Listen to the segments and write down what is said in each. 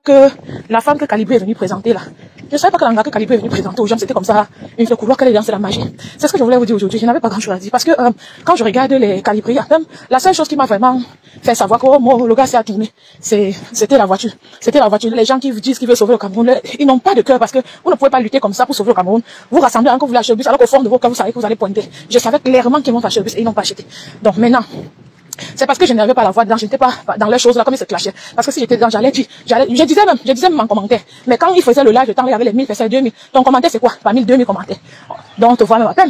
que la femme que Calibri est venue présenter là, je ne savais pas que l'anga que Calibri est venue présenter aux gens, c'était comme ça, une fleur couloir, qu'elle est dans, c'est la magie. C'est ce que je voulais vous dire aujourd'hui. Je n'avais pas grand chose à dire. Parce que quand je regarde les Calibri, même, la seule chose qui m'a vraiment fait savoir que le gars s'est tourné, c'était la voiture. C'était la voiture. Les gens qui vous disent qu'ils veulent sauver le Cameroun, ils n'ont pas de cœur parce que vous ne pouvez pas lutter comme ça pour sauver le Cameroun. Vous rassemblez encore vous lâchez le bus alors qu'au fond de vos cœurs, vous savez que vous allez pointer. Je savais clairement qu'ils vont lâcher le bus et ils n'ont pas acheté. Donc maintenant, c'est parce que je n'avais pas la voix dedans, je n'étais pas dans les choses là comme ils se clashaient. Parce que si j'étais dedans, j'allais dire, je disais même en commentaire. Mais quand ils faisaient le live, le temps, il y avait les 1000 personnes, 2000. Ton commentaire c'est quoi? Pas 1000, 2000 commentaires. Donc on te voit même à peine.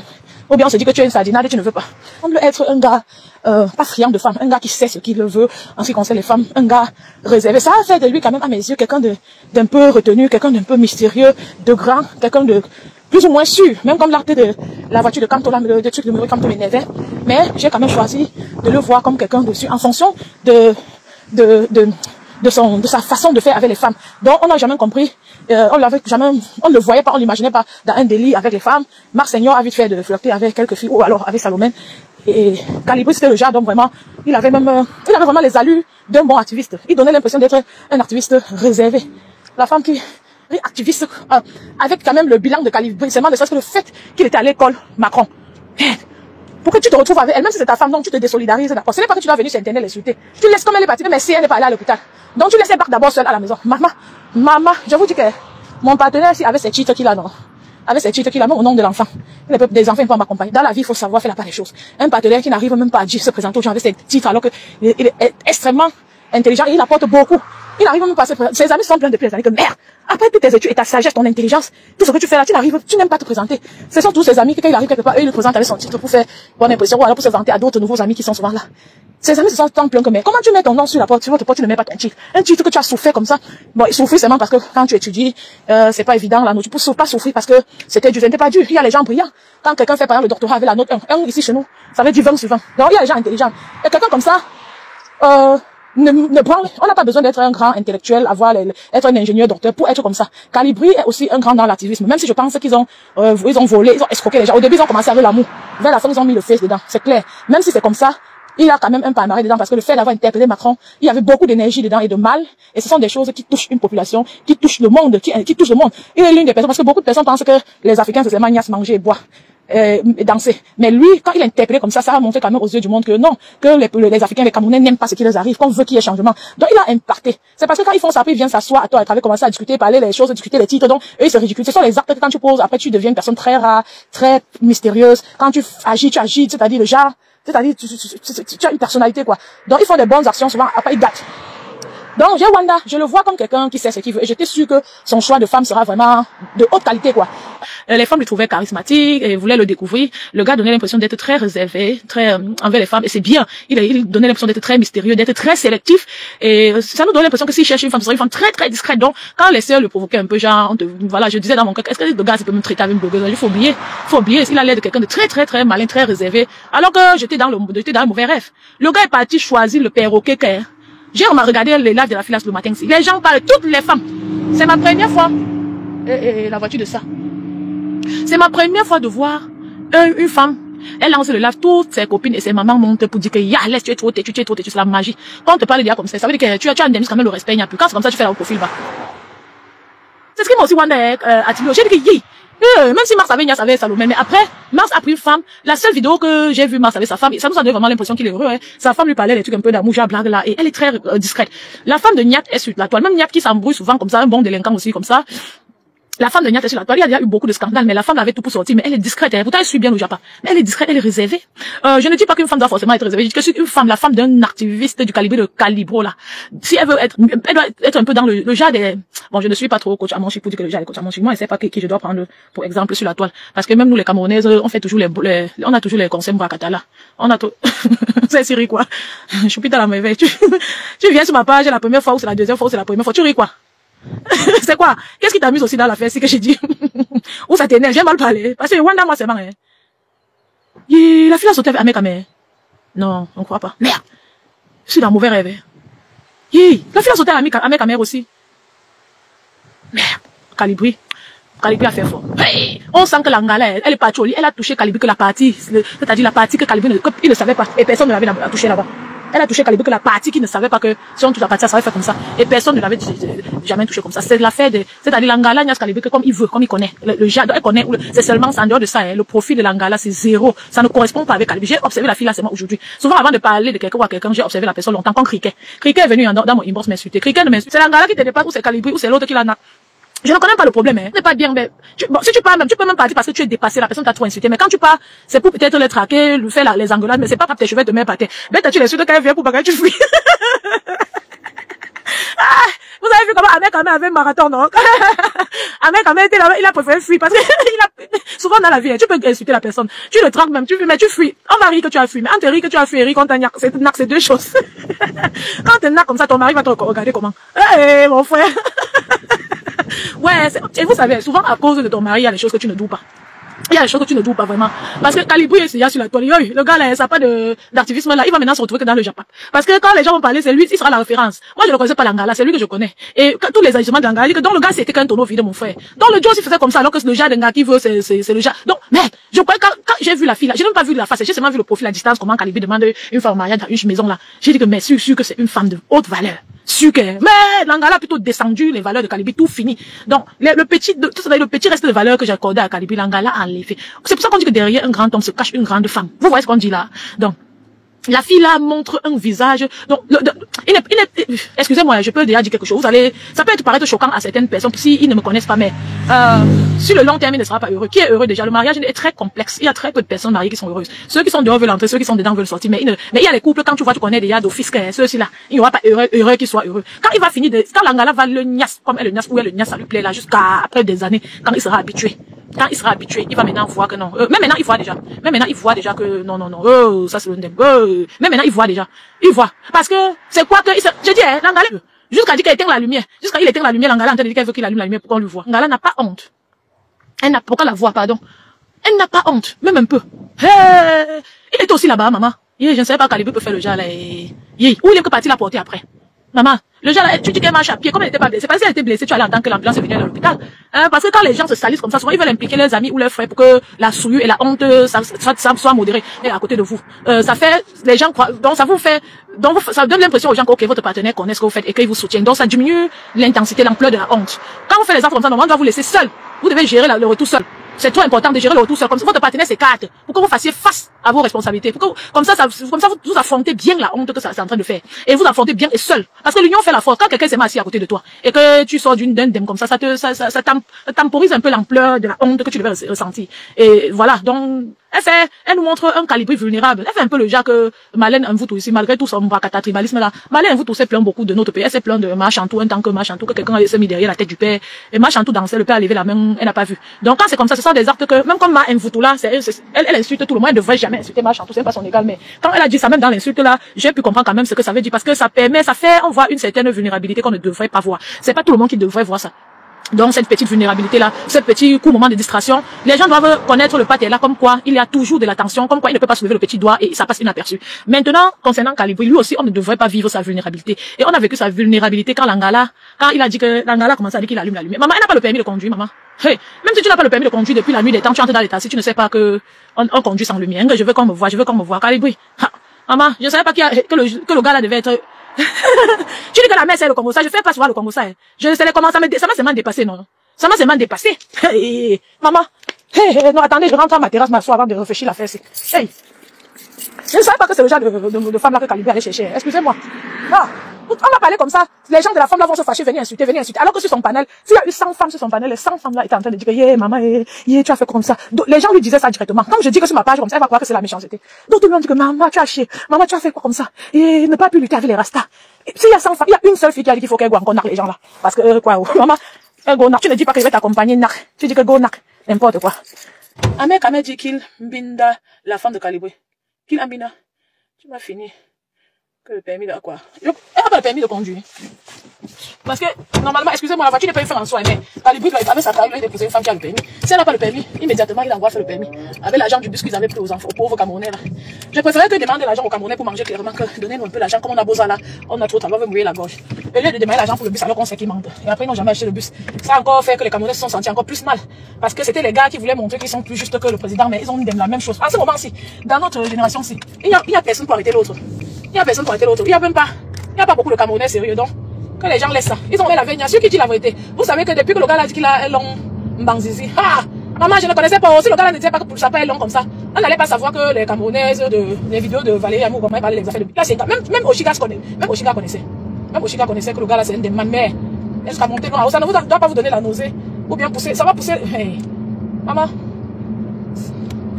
Ou bien on se dit que tu es une sardinade et tu ne veux pas. On veut être un gars, pas friand de femmes, un gars qui sait ce qu'il veut en ce qui concerne les femmes, un gars réservé. Ça a fait de lui quand même à mes yeux quelqu'un d'un peu retenu, quelqu'un d'un peu mystérieux, de grand, quelqu'un de plus ou moins sûr, même comme l'arté de la voiture de Camto, de truc de Maurice Camto m'énervait. Mais j'ai quand même choisi de le voir comme quelqu'un dessus en fonction de sa façon de faire avec les femmes. Donc on n'a jamais compris, on ne le voyait pas, on l'imaginait pas dans un délit avec les femmes. Marc Seigneur a vite fait de flirter avec quelques filles, ou alors avec Salomé. Et Calibri c'était le genre d'homme vraiment, il avait vraiment les allures d'un bon activiste. Il donnait l'impression d'être un activiste réservé. La femme qui activiste, avec quand même le bilan de Calibri, seulement ne serait-ce que le fait qu'il était à l'école Macron. Pourquoi tu te retrouves avec elle, même si c'est ta femme, donc tu te désolidarises d'accord. Ce n'est pas que tu dois venir sur Internet l'insulter. Tu laisses comme elle est partie, mais si elle n'est pas allée à l'hôpital. Donc tu laisses elle part d'abord seule à la maison. Maman, je vous dis que mon partenaire ici avait ces titres qu'il a, non. Avec ces titres qu'il a, même au nom de l'enfant. Des enfants, ils peuvent m'accompagner. Dans la vie, il faut savoir faire la part des choses. Un partenaire qui n'arrive même pas à dire, se présenter aux gens avec ses titres, alors qu'il est extrêmement intelligent et il apporte beaucoup. Il arrive même pas à se présenter. Ses amis sont pleins de plaisir. Que merde, après toutes tes études et ta sagesse, ton intelligence, tout ce que tu fais là, tu n'aimes pas te présenter. Ce sont tous ses amis que quand il arrive quelque part, eux, ils le présentent avec son titre pour faire bonne impression ou alors pour se vanter à d'autres nouveaux amis qui sont souvent là. Ses amis se sont tant pleins que mais comment tu mets ton nom sur la porte, sur votre porte, tu ne mets pas ton titre. Un titre que tu as souffert comme ça. Bon, il souffre seulement parce que quand tu étudies, c'est pas évident là, non, tu peux pas souffrir parce que c'était dur, c'était pas dur. Il y a les gens brillants. Quand quelqu'un fait par exemple le doctorat avec la note 1 ici chez nous, ça va être du 20 sur 20. Donc il y a les gens intelligents. Et quelqu'un comme ça, on n'a pas besoin d'être un grand intellectuel, être un ingénieur docteur pour être comme ça. Calibri est aussi un grand dans l'activisme, même si je pense qu'ils ont volé, ils ont escroqué les gens. Au début, ils ont commencé avec l'amour. Vers la fin, ils ont mis le face dedans. C'est clair. Même si c'est comme ça, il a quand même un palmarès dedans parce que le fait d'avoir interpellé Macron, il y avait beaucoup d'énergie dedans et de mal. Et ce sont des choses qui touchent une population, qui touchent le monde, qui touchent le monde. Il est l'une des personnes, parce que beaucoup de personnes pensent que les Africains, c'est seulement manger et boire. Et danser. Mais lui, quand il a interpellé comme ça a montré quand même aux yeux du monde que non, que les Africains, les Camerounais n'aiment pas ce qui leur arrive, qu'on veut qu'il y ait changement. Donc il a impacté. C'est parce que quand ils font ça, après ils viennent s'asseoir à toi, à travers, commencer à discuter, parler les choses, discuter les titres, donc eux ils se ridiculent. Ce sont les actes que quand tu poses, après tu deviens une personne très rare, très mystérieuse. Quand tu agis, c'est-à-dire le genre, c'est-à-dire tu as une personnalité quoi. Donc ils font des bonnes actions souvent, après ils gâtent. Donc, j'ai Wanda, je le vois comme quelqu'un qui sait ce qu'il veut. Et j'étais sûre que son choix de femme sera vraiment de haute qualité, quoi. Les femmes le trouvaient charismatique et voulaient le découvrir. Le gars donnait l'impression d'être très réservé, très envers les femmes. Et c'est bien. Il donnait l'impression d'être très mystérieux, d'être très sélectif. Et ça nous donne l'impression que s'il cherche une femme, ce serait une femme très, très discrète. Donc, quand les sœurs le provoquaient un peu, genre, voilà, je disais dans mon cœur, est-ce que le gars, il peut me traiter avec une blogueuse? Il faut oublier. Il a l'air de quelqu'un de très, très, très malin, très réservé. Alors que j'étais dans un mauvais rêve. Le gars est parti choisir le perroquet qu'elle. J'ai regardé les lives de la filasse le matin. Les gens parlent, toutes les femmes. C'est ma première fois. Et la voiture de ça. C'est ma première fois de voir une femme. Elle lance le live, toutes ses copines et ses mamans montent pour dire que laisse, tu es trop têtu, c'est la magie. Quand on te parle de comme ça, ça veut dire que tu as quand même le respect, il n'y a plus. Quand c'est comme ça, tu fais la profil bas. C'est ce qui m'a aussi Wanda attiré. J'ai dit que même si Mars avait Nias avec Salomé, mais après, Mars a pris une femme. La seule vidéo que j'ai vue Mars avec sa femme, ça nous a donné vraiment l'impression qu'il est heureux. Hein. Sa femme lui parlait des trucs un peu d'amour, blague là, et elle est très discrète. La femme de Niat est sur la toile. Même Niat qui s'embrouille souvent comme ça, un bon délinquant aussi comme ça. La femme de Niat est sur la toile. Il y a eu beaucoup de scandales, mais la femme avait tout pour sortir. Mais elle est discrète. Hein. Pourtant, elle suit bien au Japon. Mais elle est discrète, elle est réservée. Je ne dis pas qu'une femme doit forcément être réservée. Je dis que c'est une femme, la femme d'un activiste du calibre de Calibro là. Si elle veut être, elle doit être un peu dans le genre des. Bon, je ne suis pas trop coach à Monchi pour dire que le genre des coach à Monchi. Moi, je sais pas qui je dois prendre pour exemple sur la toile. Parce que même nous les Camerounaises, on fait toujours on a toujours les conseils Mbrakata là. On a tout. C'est Siri quoi. Je suis dans la merveille. Tu viens sur ma page la première fois ou c'est la deuxième fois ou c'est la première fois. Tu ris quoi? C'est quoi? Qu'est-ce qui t'amuse aussi dans l'affaire, c'est que j'ai dit? Ou ça t'énerve, j'ai mal parlé. Parce que Wanda, moi, c'est marrant. La fille a sauté avec Amé. Non, on ne croit pas. Merde. Je suis dans un mauvais rêve. La fille a sauté avec Amé aussi. Merde. Calibri a fait fort. Hey, on sent que l'Angala, elle est partie au lit. Elle a touché Calibri que la partie, c'est-à-dire la partie que Calibri il ne savait pas. Et personne ne l'avait touché là-bas. Elle a touché Calibri que la partie qui ne savait pas que si on touche la partie, ça va faire comme ça. Et personne ne l'avait jamais touché comme ça. C'est l'affaire de, c'est-à-dire l'Angala, Nias Calibri, que comme il veut, comme il connaît. Le genre, elle connaît, c'est seulement en dehors de ça, hein, le profil de l'Angala, c'est zéro. Ça ne correspond pas avec Calibri. J'ai observé la fille là, c'est moi aujourd'hui. Souvent, avant de parler de quelqu'un ou à quelqu'un, j'ai observé la personne longtemps, quand Criquet. Criquet est venu dans mon inbox m'insulter. Criquet ne m'insulte. C'est l'Angala qui te dépasse ou c'est Calibri ou c'est l'autre qui l'a. Je ne connais pas le problème, hein. C'est pas bien, mais bon, si tu parles même, tu peux même partir parce que tu es dépassé, la personne t'a trop insulté. Mais quand tu pars, c'est pour peut-être le traquer, lui faire les engueulades, mais c'est pas pour tes cheveux de même pâté. Ben, tu l'insultes quand elle vient pour bagarrer, tu fuis. Ah, vous avez vu comment Ahmed quand même avait marathon, non? Ahmed quand même était là, il a préféré fuir parce que souvent dans la vie, hein, tu peux insulter la personne. Tu le traques même, mais tu fuis. On va rire que tu as fui, mais on te rit que tu as fui et rire quand t'as nac, c'est deux choses. Quand t'es nac comme ça, ton mari va te regarder comment? Eh, mon frère. Ouais, et vous savez, souvent à cause de ton mari, il y a des choses que tu ne doues pas. Il y a des choses que tu ne doues pas vraiment. Parce que Calibri, c'est sur la toile. Le gars là, ça n'a pas d'activisme là. Il va maintenant se retrouver que dans le Japon. Parce que quand les gens vont parler, c'est lui, il sera la référence. Moi, je ne connaissais pas l'Angala, c'est lui que je connais. Et tous les agissements de l'Angala, donc le gars, c'était qu'un tonneau vide, mon frère. Donc le Joe aussi faisait comme ça, alors que le genre d'un gars qui veut, c'est le genre. Donc, merde, je crois que quand j'ai vu la fille là, j'ai même pas vu la face, j'ai seulement vu le profil à distance, comment Calibri demande une femme mariage dans une maison là. J'ai dit que, mais sûr que c'est une femme de haute valeur. Sûr que, mais l'Angala a plutôt descendu les valeurs de Calibri, tout fini. Donc, le petit reste de valeur que j'ai accordé à Calibri, l'Angala a enlevé. C'est pour ça qu'on dit que derrière un grand homme se cache une grande femme. Vous voyez ce qu'on dit là? Donc, la fille là montre un visage. Donc, excusez-moi, je peux déjà dire quelque chose. Ça peut paraître choquant à certaines personnes s'ils ne me connaissent pas, mais sur le long terme, il ne sera pas heureux. Qui est heureux déjà? Le mariage est très complexe. Il y a très peu de personnes mariées qui sont heureuses. Ceux qui sont dehors veulent entrer, ceux qui sont dedans veulent sortir. Mais il y a les couples, quand tu vois, tu connais déjà d'office que ceux-ci là, il n'y aura pas heureux qui soit heureux. Quand il va finir quand l'Angala va le niasse, comme elle le niasse, ou elle le niasse, ça lui plaît là, jusqu'à après des années, quand il sera habitué. Quand il sera habitué, il va maintenant voir que non. Même maintenant, il voit déjà. Même maintenant, il voit déjà que non. Ça c'est le ndem. Même maintenant, il voit déjà. Il voit. Parce que c'est quoi que je dis, hein, l'Angala, jusqu'à dire qu'il éteint la lumière. Jusqu'à il éteint la lumière, l'Angala en train de dire qu'elle veut qu'il allume la lumière pour qu'on le voit. L'Angala n'a pas honte. Pourquoi la voit, pardon? Elle n'a pas honte, même un peu. Hey, il est aussi là-bas, maman. Je ne sais pas Calibri peut faire le genre là. Où il est que partir la porter après? Maman, le genre là, tu dis qu'elle marche à pied, comme elle n'était pas blessée. Parce qu'elle était blessée, tu allais attendre que l'ambulance vienne à l'hôpital. Parce que quand les gens se salissent comme ça, souvent ils veulent impliquer leurs amis ou leurs frères pour que la souillure et la honte, ça soit modéré et à côté de vous. Ça fait, les gens croient, donc ça vous fait, donc ça donne l'impression aux gens que ok, votre partenaire connaît ce que vous faites et qu'ils vous soutiennent. Donc ça diminue l'intensité, l'ampleur de la honte. Quand vous faites les enfants comme ça, normalement on doit vous laisser seul. Vous devez gérer le retour seul. C'est trop important de gérer le retour seul. Comme ça, votre partenaire s'écarte. Pour que vous fassiez face à vos responsabilités. Pour que, comme ça, vous affrontez bien la honte que ça c'est en train de faire. Et vous affrontez bien et seul. Parce que l'union fait la force. Quand quelqu'un s'est assis à côté de toi, et que tu sors d'un dème comme ça temporise un peu l'ampleur de la honte que tu devais ressentir. Et voilà. Donc, elle nous montre un Calibri vulnérable. Elle fait un peu le genre que Marlène Mvuto ici, malgré tout son brakata tribalisme là. Marlène Mvuto s'est plaint beaucoup de notre pays. Elle s'est plaint de Machantou, un tant que Machantou, que quelqu'un s'est mis derrière la tête du père. Et Machantou dansait, le père a levé la main, elle n'a pas vu. Donc quand c'est comme ça, ce sont des actes que, même comme Mvuto là, elle insulte tout le monde, elle ne devrait jamais insulter Machantou, c'est pas son égal. Mais quand elle a dit ça, même dans l'insulte là, j'ai pu comprendre quand même ce que ça veut dire. Parce que ça fait, on voit une certaine vulnérabilité qu'on ne devrait pas voir. C'est pas tout le monde qui devrait voir ça. Donc cette petite vulnérabilité là, ce petit court moment de distraction, les gens doivent connaître le pâté là, comme quoi il y a toujours de l'attention, comme quoi il ne peut pas soulever le petit doigt et ça passe inaperçu. Maintenant, concernant Calibri, lui aussi on ne devrait pas vivre sa vulnérabilité. Et on a vécu sa vulnérabilité quand il a dit que l'Angala commençait à dire qu'il allume la lumière. Maman, elle n'a pas le permis de conduire, maman. Hey, même si tu n'as pas le permis de conduire depuis la nuit des temps, tu entres dans l'état, si tu ne sais pas que on conduit sans lumière, je veux qu'on me voie, Calibri. Ha, maman, je ne savais pas que le gars là devait être tu dis que la mère c'est le Congo ça, je fais pas souvent le Congo ça. Je sais comment ça m'a seulement dépassé, non? Ça m'a seulement dépassé. Hey, maman. Hey, non, attendez, je rentre à ma terrasse m'asseoir avant de réfléchir l'affaire. Hey. Je ne savais pas que c'est le genre de femme là que Calibri allait chercher. Excusez-moi. Ah, on va parler comme ça. Les gens de la femme là vont se fâcher, venir insulter. Alors que sur son panel, s'il y a eu 100 femmes sur son panel, les 100 femmes là étaient en train de dire que, yeah, maman, tu as fait comme ça. Donc, les gens lui disaient ça directement. Comme je dis que sur ma page comme ça, elle va croire que c'est la méchanceté. Donc, tout le monde dit que, maman, tu as chié. Maman, tu as fait quoi comme ça? Et ne pas plus lutter avec les rastas. S'il y a 100 femmes, il y a une seule fille qui a dit qu'il faut qu'elle go encore narque les gens là. Parce que, maman, go narque. Tu ne dis pas qu'elle va t'accompagner narque. Tu dis que go narque. N'importe quoi. Ahmed Kamel dit qu'il binda la femme de Calibri. Qu'il ambina. Tu m'as fini. Que le permis de quoi? Elle n'a pas le permis de conduire. Parce que, normalement, excusez-moi, la voiture n'est pas une femme en soi, mais Calibri, avec sa taille, il a déposé une femme qui a le permis. Si elle n'a pas le permis, immédiatement, il envoie faire le permis. Avec l'argent du bus qu'ils avaient pris aux enfants, aux pauvres Camerounais, là. Je préférais que demander l'argent aux Camerounais pour manger clairement que donner un peu l'argent, comme on a beau ça là, on a trop tard, on veut mouiller la gorge. Au lieu de demander l'argent pour le bus, alors qu'on sait qu'ils mentent. Et après, ils n'ont jamais acheté le bus. Ça a encore fait que les Camerounais se sont sentis encore plus mal. Parce que c'était les gars qui voulaient montrer qu'ils sont plus justes que le président, mais ils ont mis la même chose. À ce moment-ci, dans notre génération-ci, il n'y a personne pour arrêter l'autre. Il n'y a personne pour arrêter l'autre. Il n'y a même pas. Il n'y a pas beaucoup de Camerounais sérieux. Donc, que les gens laissent ça. Ils ont fait la veille. Ceux qui disent la vérité. Vous savez que depuis que le gars a dit qu'il a un long mbanzizi. Ah! Maman, je ne connaissais pas. Si le gars ne disait pas que ça pas long comme ça, on n'allait pas savoir que les Camerounaises les vidéos de Valérie Amour, comment il parlait des affaires de. Là, c'est même Oshiga connaissait. Même Oshiga connaissait. Même Oshiga connaissait que le gars là, c'est un des man. Mais est-ce qu'à monter non, ça ne doit pas vous donner la nausée. Ou bien pousser. Ça va pousser. Hey. Maman.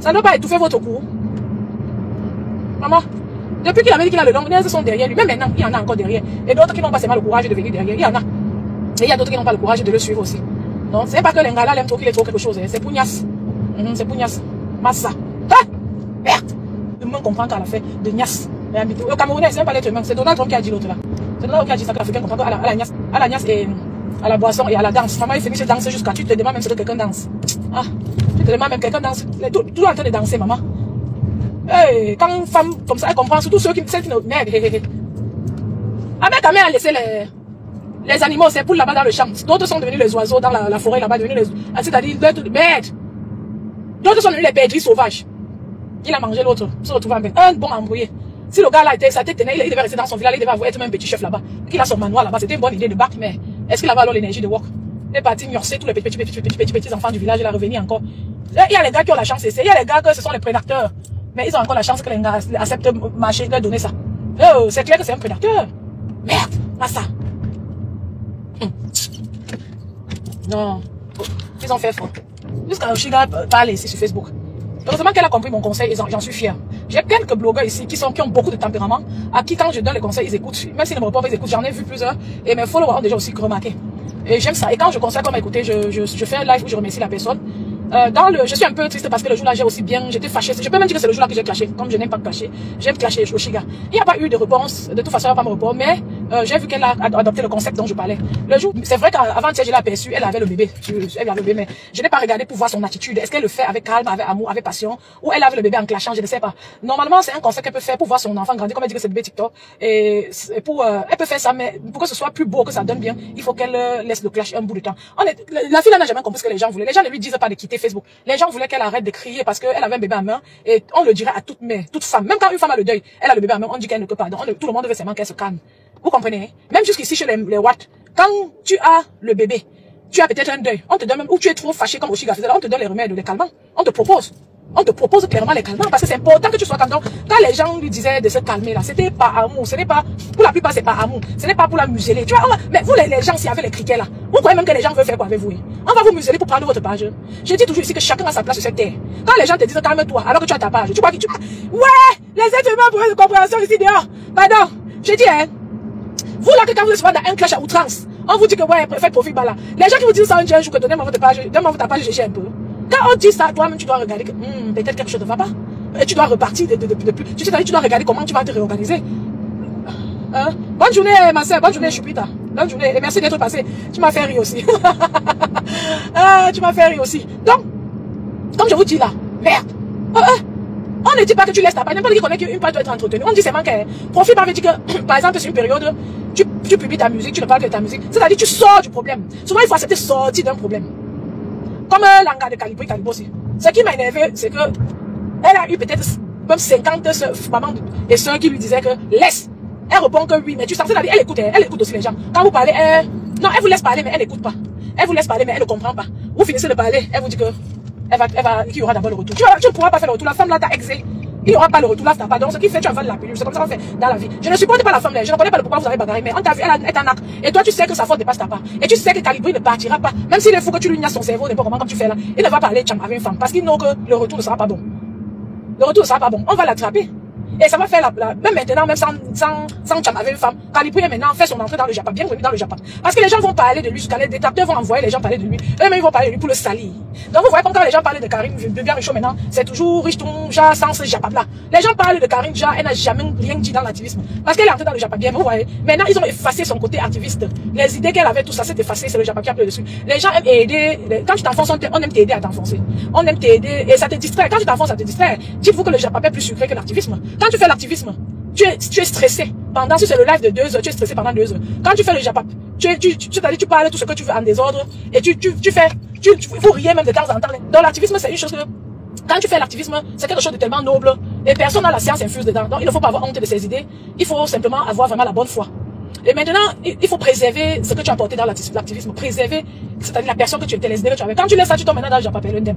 Ça ne doit pas étouffer votre cou. Maman. Depuis qu'il a dit qu'il a le long, les sont derrière lui. Même maintenant, il y en a encore derrière. Et d'autres qui n'ont pas seulement le courage de venir derrière. Il y en a. Et il y a d'autres qui n'ont pas le courage de le suivre aussi. Donc, c'est pas que les gars là l'aiment trop qu'il est trop quelque chose. C'est Pougnas. C'est Pougnas. Massa. Ah! Merde! Le monde comprend qu'elle a fait de Nias. Le Camerounais, c'est même pas l'être humain. C'est Donald Trump qui a dit l'autre là. C'est Donald Trump qui a dit ça que l'Africain comprend qu'à la Nias et à la boisson et à la danse. Maman, il finit de danser jusqu'à tu te demandes même si quelqu'un danse. Ah! Tu te demandes même quelqu'un danse. Tout le temps en train de danser, maman. Hey, quand une femme comme ça, elle comprend, surtout celles qui ne. Merde. Ah, mais quand même, a laissé les animaux, c'est pour là-bas dans le champ. D'autres sont devenus les oiseaux dans la forêt là-bas, devenus les. C'est-à-dire, merde. D'autres sont devenus les perdrix sauvages. Il a mangé l'autre, se retrouve en peine. Un bon embrouillé. Si le gars là était, sa tête tenait, il devait rester dans son village, il devait être même un petit chef là-bas. Il a son manoir là-bas, c'était une bonne idée de bac, mais est-ce qu'il avait alors l'énergie de work? Il est parti gnorcer tous les petits enfants du village, il a revenu encore. Il y a les gars qui ont la chance, il y a les gars que ce sont les prédateurs. Mais ils ont encore la chance que les gars acceptent de marcher, de donner ça. C'est clair que c'est un prédateur. Merde, pas ça. Non, ils ont fait fort. Jusqu'à Oshiga parle ici sur Facebook. Heureusement qu'elle a compris mon conseil, j'en suis fier. J'ai quelques blogueurs ici qui ont beaucoup de tempérament, à qui quand je donne les conseils, ils écoutent. Même s'ils ne me répondent pas, ils écoutent. J'en ai vu plusieurs et mes followers ont déjà aussi remarqué. Et j'aime ça. Et quand je conseille comme écouter, je fais un live où je remercie la personne. Je suis un peu triste parce que le jour-là, j'ai aussi bien, j'étais fâchée. Je peux même dire que c'est le jour-là que j'ai clashé. Comme je n'aime pas clasher, j'aime clasher Oshiga. Il n'y a pas eu de réponse. De toute façon, il n'y a pas de réponse. Mais j'ai vu qu'elle a adopté le concept dont je parlais. Le jour, c'est vrai qu'avant-hier, je l'ai aperçue, elle avait le bébé. Elle avait le bébé, mais je n'ai pas regardé pour voir son attitude. Est-ce qu'elle le fait avec calme, avec amour, avec passion, ou elle avait le bébé en clashant, je ne sais pas. Normalement, c'est un concept qu'elle peut faire pour voir son enfant grandir, comme elle dit que c'est le bébé TikTok. Et elle peut faire ça, mais pour que ce soit plus beau, que ça donne bien, il faut qu'elle laisse le clash un bout de temps. La fille n'a jamais compris ce que les gens voulaient. Les gens ne lui disent pas de quitter Facebook. Les gens voulaient qu'elle arrête de crier parce qu'elle avait un bébé en main. Et on le dirait à toute mère, toute femme. Même quand une femme a le deuil, elle a le bébé en main, on dit qu'elle ne peut pas. Donc tout le monde veut seulement qu'elle se calme. Vous comprenez? Même jusqu'ici chez les Watts, quand tu as le bébé, tu as peut-être un deuil. On te donne même, ou tu es trop fâché comme Oshiga faisait, on te donne les remèdes, les calmants. On te propose clairement les calmants parce que c'est important que tu sois calme. Donc, quand les gens lui disaient de se calmer là, c'était pas amour, ce n'est pas, pour la plupart c'est pas amour, ce n'est pas pour la museler. Tu vois, mais vous les gens, s'il y avait les criquets là, vous croyez même que les gens veulent faire quoi avec vous? On va vous museler pour prendre votre page. Je dis toujours ici que chacun a sa place sur cette terre. Quand les gens te disent calme-toi alors que tu as ta page, tu crois que ouais, les êtres humains pour une compréhension ici dehors. Pardon, je dis vous là que quand vous êtes dans un clash à outrance, on vous dit que ouais, faites profil bas là. Les gens qui vous disent ça un jour que donnez-moi votre page, donne-moi ta page, j'ai un peu. Quand on dit ça, toi-même, tu dois regarder que peut-être quelque chose ne va pas. Et tu dois repartir de plus. Tu sais, tu dois regarder comment tu vas te réorganiser. Bonne journée, ma soeur. Bonne journée, Chupita. Bonne journée. Et merci d'être passé. Tu m'as fait rire aussi. Tu m'as fait rire aussi. Donc, comme je vous dis là, merde. On ne dit pas que tu laisses ta page. N'importe qui connaît qu'une page doit être entretenue. On dit seulement que profil par dit que, par exemple, c'est une période, tu publies ta musique, tu ne parles que de ta musique. C'est-à-dire que tu sors du problème. Souvent, il faut accepter de sortir d'un problème. Comme l'anga de Calibri aussi. Ce qui m'a énervé, c'est que elle a eu peut-être même 50 mamans et soeurs qui lui disaient que laisse. Elle répond que oui, mais tu sens, c'est-à-dire elle écoute aussi les gens. Quand vous parlez, non, elle vous laisse parler, mais elle n'écoute pas. Elle vous laisse parler, mais elle ne comprend pas. Vous finissez de parler, elle vous dit que qu'il y aura d'abord le retour. Tu ne pourras pas faire le retour. La femme là t'a exé. Il n'y aura pas le retour là, c'est pas. Donc ce qui fait, tu vas la pilule. C'est comme ça qu'on fait dans la vie. Je ne supporte pas la femme là. Je ne connais pas le pourquoi vous avez bagarré, mais on t'a vu, elle est en acte. Et toi, tu sais que sa faute dépasse ta part. Et tu sais que Calibri ne partira pas. Même s'il est fou que tu lui niasses son cerveau, n'importe comment comme tu fais là. Il ne va pas aller avec une femme. Parce qu'il know que le retour ne sera pas bon. Le retour ne sera pas bon. On va l'attraper. Et ça va faire même maintenant, même sans cham avec une femme. Calibri maintenant fait son entrée dans le Japon. Bienvenue dans le Japon. Parce que les gens vont parler de lui jusqu'à les détracteurs vont envoyer les gens parler de lui. Eux-mêmes ils vont parler de lui pour le salir. Donc vous voyez comme quand les gens parlent de Karim, de bien riche maintenant, c'est toujours riche ton genre sans ce Japon là. Les gens parlent de Karim déjà, elle n'a jamais rien dit dans l'activisme. Parce qu'elle est entrée dans le Japon. Bien, vous voyez. Maintenant ils ont effacé son côté activiste. Les idées qu'elle avait, tout ça s'est effacé, c'est le Japon qui a pris dessus. Les gens aiment aider. Quand tu t'enfonces, on aime t'aider à t'enfoncer. On aime t'aider et ça te distrait. Quand tu t'enfonces, ça te distrait. Dites-vous que le Japon est plus sucré que l'activisme. Quand tu fais l'activisme, tu es stressé. Si c'est le live de 2 heures, tu es stressé pendant 2 heures. Quand tu fais le Japap, tu parles tout ce que tu veux en désordre et vous riez même de temps en temps. Donc l'activisme, c'est une chose que, quand tu fais l'activisme, c'est quelque chose de tellement noble Et personne n'a la science infuse dedans. Donc, il ne faut pas avoir honte de ses idées. Il faut simplement avoir vraiment la bonne foi. Et maintenant, il faut préserver ce que tu as apporté dans l'activisme. Préserver, c'est-à-dire la personne que tu étais, les idées que tu avais. Quand tu laisses ça, tu tombes maintenant dans Jean-Papel Ndem.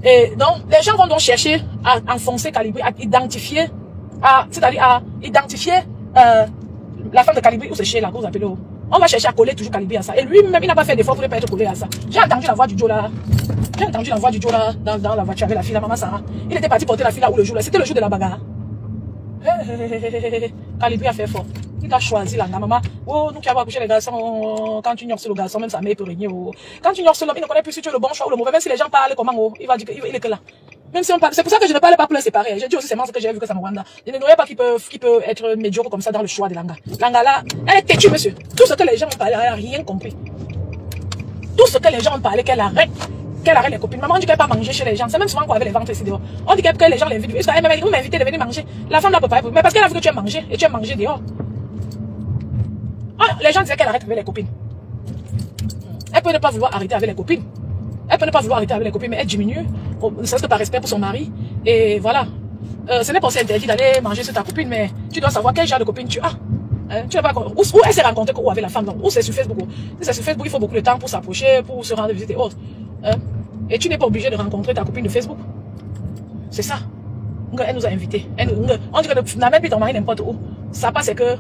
Et donc, les gens vont donc chercher à enfoncer Calibri, à identifier, c'est-à-dire à identifier la femme de Calibri ou c'est chez la cause appelée. On va chercher à coller toujours Calibri à ça. Et lui-même, il n'a pas fait d'effort pour ne pas être collé à ça. J'ai entendu la voix du Joe là. J'ai entendu la voix du Joe là dans la voiture avec la fille, la maman Sarah. Il était parti porter la fille là où le jour là. C'était le jour de la bagarre. Calibri a fait fort. Il a choisi la maman. Oh, nous qui avons accouché les garçons, quand tu ignores le garçon, même sa mère peut régner. Oh. Quand tu ignores l'homme, il ne connaît plus si tu es le bon choix ou le mauvais. Même si les gens parlent comment, oh, il va dire qu'il est que là. Même si on parle, c'est pour ça que je ne parle pas pour les séparer. J'ai dit aussi, c'est ce que j'ai vu que ça me rend là. Je ne croyais pas qu'il peut être médiocre comme ça dans le choix de Langa. Langa là, elle est têtue, monsieur. Tout ce que les gens ont parlé, elle n'a rien compris. Tout ce que les gens ont parlé, qu'elle arrête les copines. Maman dit qu'elle ne peut pas manger chez les gens. C'est même souvent qu'on avait les ventres ici dehors. On dit que les gens l'invitent. Est-ce qu'elle m'a dit, vous m'invitez de venir manger? La femme là peut pas. Mais parce qu'elle a vu que tu aimes manger et tu aimes manger dehors. Ah, les gens disaient qu'elle arrête avec les copines. Elle peut ne pas vouloir arrêter avec les copines. Elle peut ne pas vouloir arrêter avec les copines, mais elle diminue. Ne serait-ce que par respect pour son mari. Et voilà. Ce n'est pas aussi interdit d'aller manger sur ta copine, mais tu dois savoir quel genre de copine tu as. Tu n'as pas où elle s'est rencontrée ou avec la femme, ou c'est sur Facebook. Si c'est sur Facebook, il faut beaucoup de temps pour s'approcher, pour se rendre visite et autres. Et tu n'es pas obligé de rencontrer ta copine de Facebook. C'est ça. Elle nous a invités. On dit que n'a même plus ton mari n'importe où. Ça passe, c'est que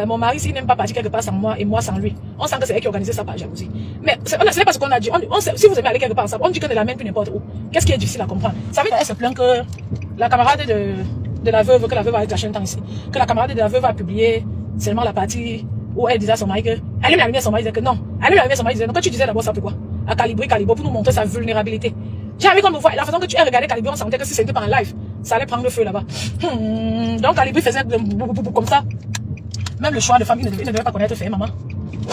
mon mari, s'il n'aime pas partir quelque part sans moi et moi sans lui, on sent que c'est elle qui organisait ça par jalousie. Mais ce n'est pas ce qu'on a dit. Si vous aimez aller quelque part ensemble, on dit que ne l'amène plus n'importe où. Qu'est-ce qui est difficile à comprendre? Ça veut dire qu'elle se plaint que la camarade de la veuve, que la veuve a lâché un temps ici, que la camarade de la veuve a publié seulement la partie où elle disait à son mari que elle lui a mis son mari, disait que non. Elle lui a mis son mari, disait non. Que tu disais d'abord ça pourquoi? À Calibri pour nous montrer sa vulnérabilité. J'ai envie qu'on me voit. La façon que tu as regardé Calibri, on sentait que si c'était pas en live, ça allait prendre le feu là-bas. Donc Calibri faisait comme ça. Même le choix de femme, il ne devait pas connaître fait, maman.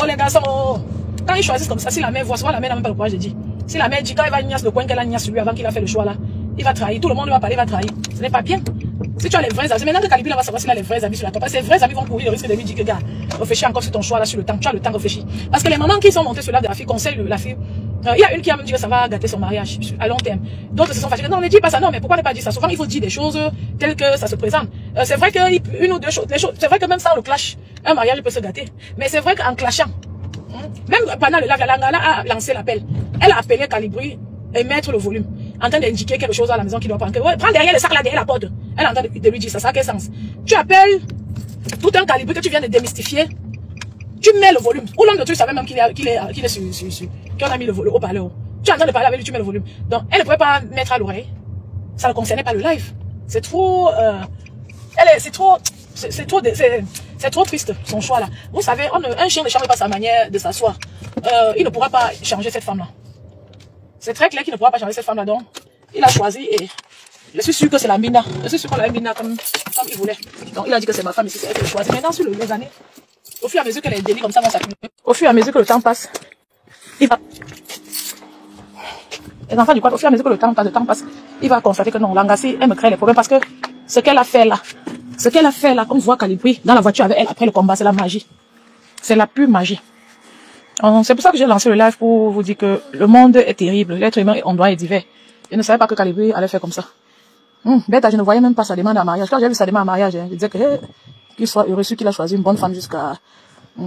Oh les garçons, oh. Quand ils choisissent comme ça, si la mère voit, souvent la mère n'a même pas le courage de dire. Si la mère dit quand il va niasse le coin qu'elle a niasse sur lui avant qu'il a fait le choix là, il va trahir. Tout le monde va parler, il va trahir. Ce n'est pas bien. Si tu as les vrais amis, maintenant que Calibri va savoir s'il a les vrais amis sur la table, ses vrais amis vont courir le risque de lui dire que gars, réfléchis encore sur ton choix là, sur le temps. Tu as le temps de réfléchir. Parce que les mamans qui sont montées sur l'âge de la fille conseillent la fille. Il y a une qui a même dit que ça va gâter son mariage à long terme. D'autres se sont fatigués. Non, ne dis pas ça. Non, mais pourquoi ne pas dire ça? Souvent, il faut dire des choses telles que ça se présente. C'est vrai que une ou deux choses, c'est vrai que même sans le clash, un mariage peut se gâter. Mais c'est vrai qu'en clashant, même pendant le live, la Langa a lancé l'appel. Elle a appelé Calibri et mettre le volume. En train d'indiquer quelque chose à la maison qui doit prendre. Ouais, prends derrière le sac là, derrière la porte. Elle est en train de lui dire ça. Ça a quel sens? Tu appelles tout un Calibri que tu viens de démystifier. Tu mets le volume. Ou l'homme de truc savait même qu'il est sur qu'on a mis le volume au parleur. Tu es en train de parler avec lui, tu mets le volume. Donc, elle ne pouvait pas mettre à l'oreille. Ça ne concernait pas le live. C'est trop, c'est trop triste, son choix là. Vous savez, un chien ne change pas sa manière de s'asseoir. Il ne pourra pas changer cette femme là. C'est très clair qu'il ne pourra pas changer cette femme là. Donc, il a choisi et je suis sûr que c'est la Mina. Je suis sûr qu'on l'a Mina comme il voulait. Donc, il a dit que c'est ma femme ici, c'est elle qui le choisit. Maintenant, sur les années, au fur et à mesure que les délits comme ça vont s'accumuler, au fur et à mesure que le temps passe, il va... Les enfants du quad, au fur et à mesure que le temps passe, il va constater que non, Langassi, elle me crée les problèmes parce que ce qu'elle a fait là, comme voit Calibri dans la voiture avec elle après le combat, c'est la magie. C'est la pure magie. C'est pour ça que j'ai lancé le live pour vous dire que le monde est terrible. L'être humain, on doit être divers. Je ne savais pas que Calibri allait faire comme ça. Bête, je ne voyais même pas sa demande à mariage. Quand j'ai vu sa demande à mariage, je disais que qu'il soit heureux, qu'il a choisi une bonne femme jusqu'à...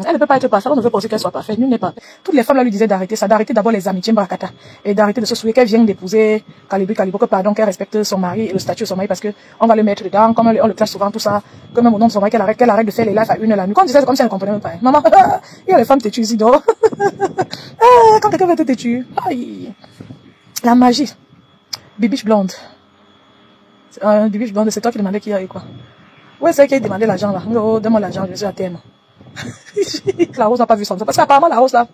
Elle ne peut pas être parfaite, on ne veut pas aussi qu'elle soit parfaite, nul n'est pas. Toutes les femmes là lui disaient d'arrêter ça, d'arrêter d'abord les amitiés Mbrakata, et d'arrêter de se souvenir qu'elle vient d'épouser Calibri, que pardon, qu'elle respecte son mari et le statut de son mari parce que on va le mettre dedans, comme on le classe souvent, tout ça, que même au nom de son mari, qu'elle arrête de faire les lives à 1h la nuit. Quand on disait, c'est comme si elle ne comprenait même pas. Maman, il y a les femmes têtues ici, donc. Quand quelqu'un veut te têtu, aïe. La magie. Bibiche blonde. Bibiche blonde, c'est toi qui demandais qui a eu quoi. Ouais, c'est elle qui a demandé l'argent là. Oh, donne-moi l'argent, je suis à terme. La Rose n'a pas vu ça. Parce qu'apparemment, la Rose là,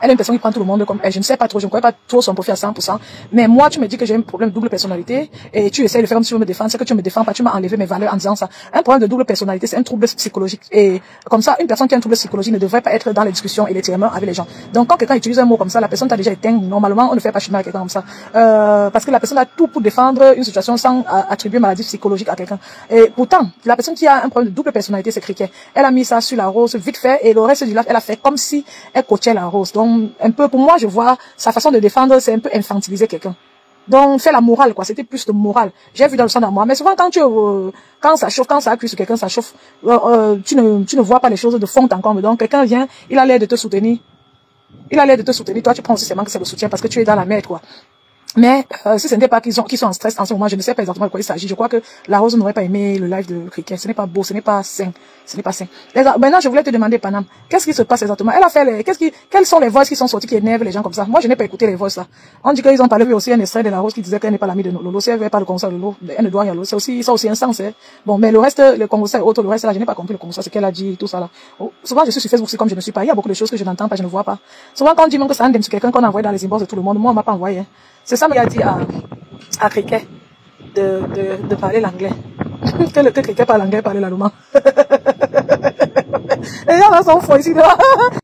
elle a une personne qui prend tout le monde comme elle. Je ne sais pas trop, je ne connais pas trop son profil à 100%. Mais moi, tu me dis que j'ai un problème de double personnalité et tu essaies de faire comme si tu veux me défendre. C'est que tu me défends pas, tu m'as enlevé mes valeurs en disant ça. Un problème de double personnalité, c'est un trouble psychologique. Et comme ça, une personne qui a un trouble psychologique ne devrait pas être dans les discussions et les tirs avec les gens. Donc, quand quelqu'un utilise un mot comme ça, la personne t'a déjà éteint. Normalement, on ne fait pas chiner à quelqu'un comme ça. Parce que la personne a tout pour défendre une situation sans attribuer maladie psychologique à quelqu'un. Et pourtant, la personne qui a un problème de double personnalité, c'est Cricket. Elle a mis ça sur la Rose vite fait et le reste du live, elle a fait comme si elle coachait la Rose. Donc, un peu, pour moi, je vois sa façon de défendre, c'est un peu infantiliser quelqu'un. Donc, fais la morale, quoi. C'était plus de morale. J'ai vu dans le sang d'amour. Mais souvent, quand ça chauffe, quand ça accuse sur quelqu'un, ça chauffe, tu ne vois pas les choses de fond encore. Donc, quelqu'un vient, il a l'air de te soutenir. Il a l'air de te soutenir. Toi, tu prends aussi seulement que c'est le soutien parce que tu es dans la merde, quoi. Mais si ce n'était pas qu'ils sont en stress en ce moment, je ne sais pas exactement de quoi il s'agit. Je crois que la Rose n'aurait pas aimé le live de Cricket. Ce n'est pas beau, ce n'est pas sain. Ce n'est pas sain. Maintenant, je voulais te demander, Panam, qu'est-ce qui se passe exactement? Elle a fait quelles sont les voix qui sont sorties qui énervent les gens comme ça? Moi, je n'ai pas écouté les voix là. On dit qu'ils ont parlé aussi un extrait de la Rose qui disait qu'elle n'est pas l'amie de Lolo. Si elle ne veut pas le concert de Lolo, elle ne doit rien à Lolo. C'est aussi, ça aussi un sens, hein. Bon, mais le reste, le concert autre, le reste là, je n'ai pas compris le concert, ce qu'elle a dit, tout ça là. Oh, souvent, je suis sur Facebook, c'est comme je ne suis pas. Il y a beaucoup de choses que je n'entends pas, je ne vois pas. Souvent, quand on dit même que ça sur quelqu'un qu'on a envoyé dans les inbox de tout le monde, moi, on m'a pas envoyé, hein. C'est ça, mais il a dit à Cricket de parler l'anglais. que Cricket parle l'anglais, parler l'allemand. Les gens là sont fous ici.